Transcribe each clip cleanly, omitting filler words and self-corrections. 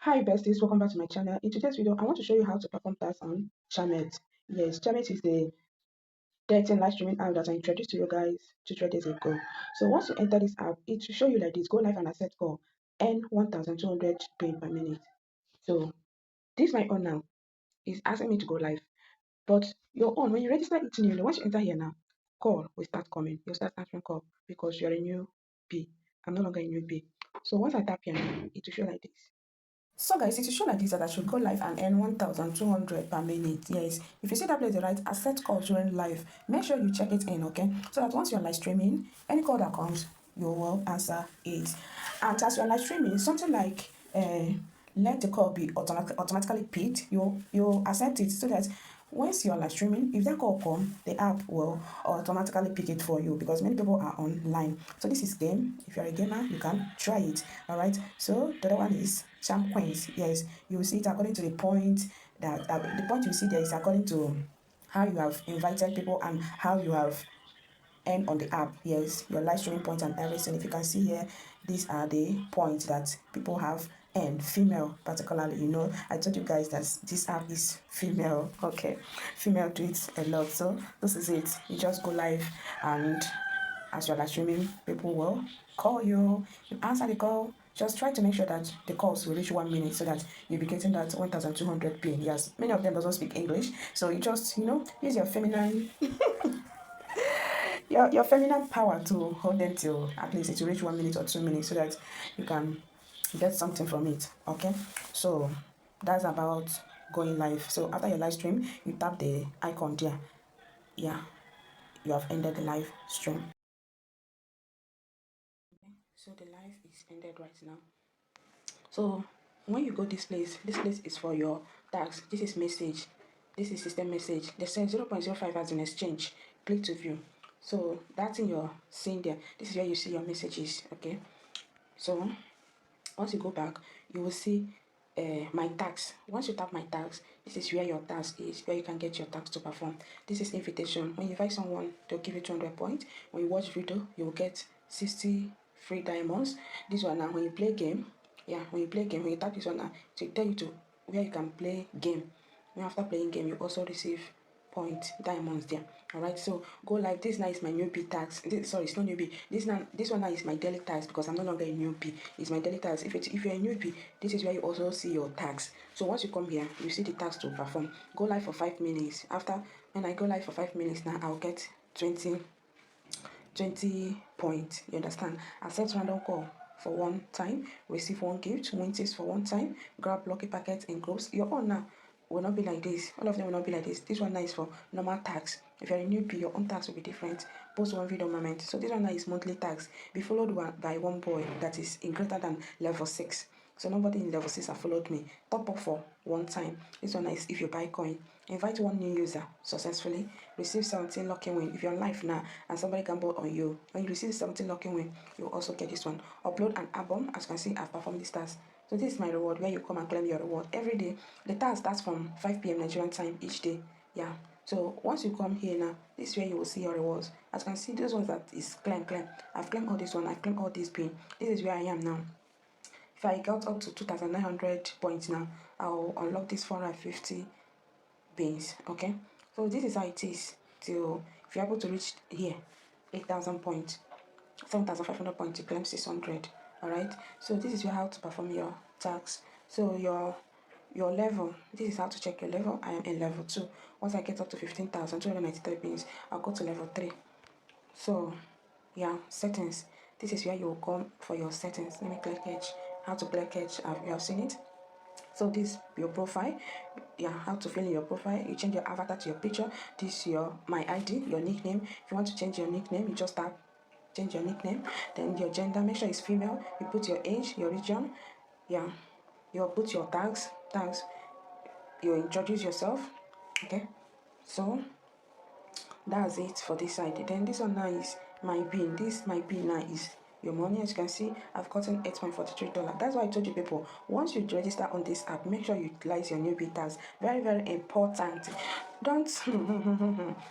Hi besties, welcome back to my channel. In today's video, I want to show you how to perform tasks on Chamet. Yes, Chamet is the dating live streaming app that I introduced to you guys 2 3 days ago. So once you enter this app, it will show you like this: go live and accept call, earn 1,200 pay per minute. So this my own now is asking me to go live, but your own when you register it newly, once you enter here now, call will start coming. You'll start answering call because you're a new P. I'm no longer a new P. So once I tap here now, it will show like this. So guys, it will show like this that I should go live and earn 1,200 per minute. Yes, if you see that place, the right accept call during live, make sure you check it in, okay? So that once you're live streaming, any call that comes, you will answer it. And as you're live streaming, something like let the call be automatically picked, you accept it so that once you're live streaming, if that call comes, the app will automatically pick it for you because many people are online. So this is game. If you're a gamer, you can try it. All right. So the other one is Champ Coins. Yes, you will see it according to the point that the point you see there is according to how you have invited people and how you have and on the app. Yes, your live streaming points and everything. If you can see here, these are the points that people have, and female particularly. I told you guys that this app is female. Okay, female do it a lot. So this is it. You just go live, and as you're live streaming, people will call you. You answer the call. Just try to make sure that the calls will reach 1 minute so that you'll be getting that 1,200 pin. Yes, many of them doesn't speak English, so you just use your feminine your feminine power to hold them till at least it will reach 1 minute or 2 minutes so that you can get something from it. Okay, so that's about going live. So after your live stream, you tap the icon there. Yeah, you have ended the live stream. So the live is ended right now. So when you go this place is for your tax. This is message. This is system message. They say 0.05 as an exchange. Click to view. So that's in your seeing there. This is where you see your messages. Okay. So once you go back, you will see my tax. Once you tap my tax, this is where your tax is, where you can get your tax to perform. This is invitation. When you invite someone, they'll give you 200 points. When you watch video, you will get 60 free diamonds. This one now, when you play game, when you tap this one now, to tell you to where you can play game. When after playing game, you also receive point diamonds there. All right, so go live. This now is my newbie tax. Sorry, it's not newbie. This one now is my daily tax because I'm no longer a newbie. It's my daily tax. If you're a newbie, this is where you also see your tax. So once you come here, you see the tax to perform. Go live for 5 minutes. After when I go live for 5 minutes now, I'll get 20 points. You understand? Accept random call for one time, receive one gift, win this for one time, grab lucky packets in groups. Your own now will not be like this. All of them will not be like this. This one now is for normal tax. If you're a newbie, your own tax will be different. Post one video moment. So this one now is monthly tax. Be followed by one boy that is in greater than level 6. So nobody in level 6 have followed me. Top up for one time. This one is if you buy coin. Invite one new user successfully. Receive 17 lucky win. If you're live now and somebody gambled on you, when you receive 17 lucky win, you also get this one. Upload an album. As you can see, I've performed this task. So this is my reward where you come and claim your reward every day. The task starts from 5 p.m. Nigerian time each day. Yeah. So once you come here now, this is where you will see your rewards. As you can see, those ones that is claim. I've claimed all this one. I've claimed all this pin. This is where I am now. If I got up to 2,900 points now, I'll unlock this 450 beans. Okay, so this is how it is till if you're able to reach here 8,000 points, 7,500 points, you claim 600. All right, so this is how to perform your tax. So your level, this is how to check your level. I am in level 2. Once I get up to 15,293 beans, I'll go to level 3. So yeah, settings, this is where you will come for your settings. Let me click edge. How to click edge, you have seen it. So this your profile. Yeah, how to fill in your profile. You change your avatar to your picture. This your my ID, your nickname. If you want to change your nickname, you just tap change your nickname. Then your gender, make sure it's female. You put your age, your region. Yeah, you put your tags. You introduce yourself. Okay, so that's it for this side. Then this one now is my bin. This my bin now is your money. As you can see, I've gotten $8.43. That's why I told you people, once you register on this app, make sure you utilize your new tags. Very, very important. Don't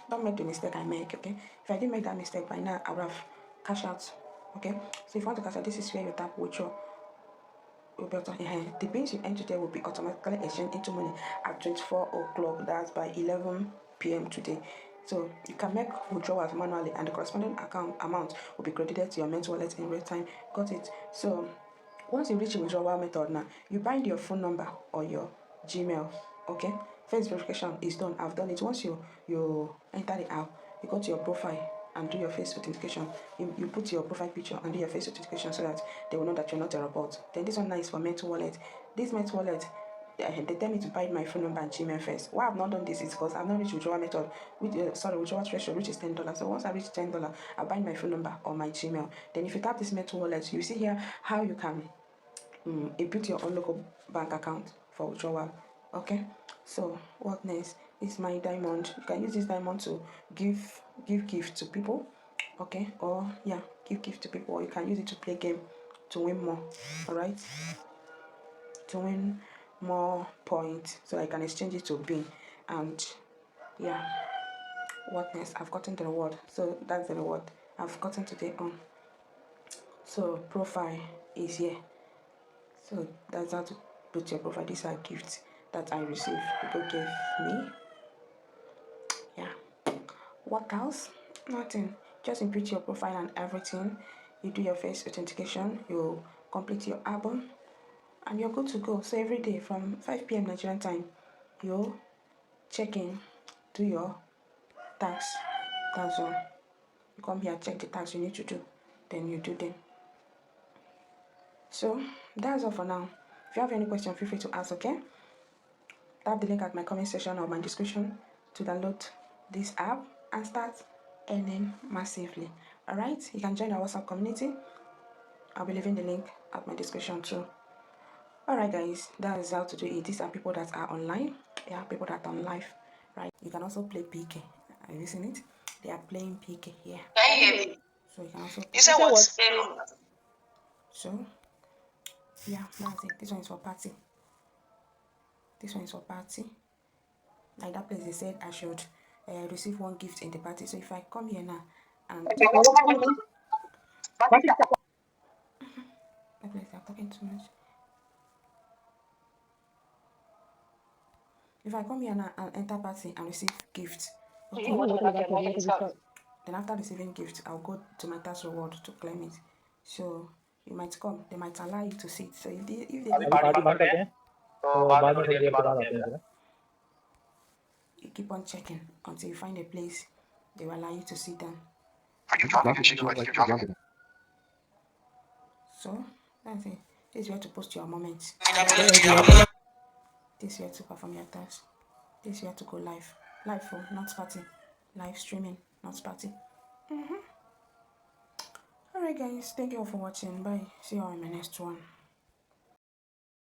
don't make the mistake I make. Okay, if I didn't make that mistake by now, I would have cash out. Okay, so if you want to cash out, this is where you tap will be the bins you enter today will be automatically exchanged into money at 24 o'clock. That's by 11 p.m. today. So you can make withdrawals manually, and the corresponding account amount will be credited to your Mint wallet in real time. Got it? So once you reach the withdrawal method now, you bind your phone number or your Gmail. Okay, face verification is done. I've done it. Once you enter the app, you go to your profile and do your face authentication. You put your profile picture and do your face authentication so that they will know that you're not a robot. Then this one now is for Mint wallet. This Mint wallet, they tell me to bind my phone number and Gmail first. Why I've not done this is because I've not reached withdrawal method, withdrawal threshold, which is $10. So once I reach $10, I bind my phone number or my Gmail. Then if you tap this Mint wallet, you see here how you can input your own local bank account for withdrawal. Okay, so what next is my diamond. You can use this diamond to give gift to people. Okay, or yeah, give gift to people, or you can use it to play game to win more. All right, to win more points so I can exchange it to bean. And yeah, what next? I've gotten the reward, so that's the reward I've gotten today on. So profile is here. So that's how to put your profile. These are gifts that I received. People gave me. Yeah. What else? Nothing. Just input your profile and everything. You do your face authentication. You complete your album, and you're good to go. So every day from 5 p.m. Nigerian time, you check in, do your tax. That's all. You come here, check the tax you need to do, then you do them. So that's all for now. If you have any question, feel free to ask. Okay. Tap the link at my comment section or my description to download this app and start earning massively. Alright, you can join our WhatsApp community. I'll be leaving the link at my description too. Alright guys, that is how to do it. These are people that are online. Yeah, people that are on live. Right. You can also play PK. Are you seeing it? They are playing PK here. Can you hear me? So you can also You said what? So yeah, that's it. This one is for party. This one is for party. Like that place, they said I should receive one gift in the party. So if I come here now and that place, I'm talking too much. If I come here now and enter party and receive gifts, okay. Then after receiving gift, I'll go to my tax reward to claim it. So you might come, they might allow you to sit. So if they you keep on checking until you find a place, they will allow you to sit down. So that's it. This is where to post your moments. This is where to perform your task. This is where to go live. Live for not party. Live streaming, not party. Alright guys, thank you all for watching. Bye. See you all in my next one.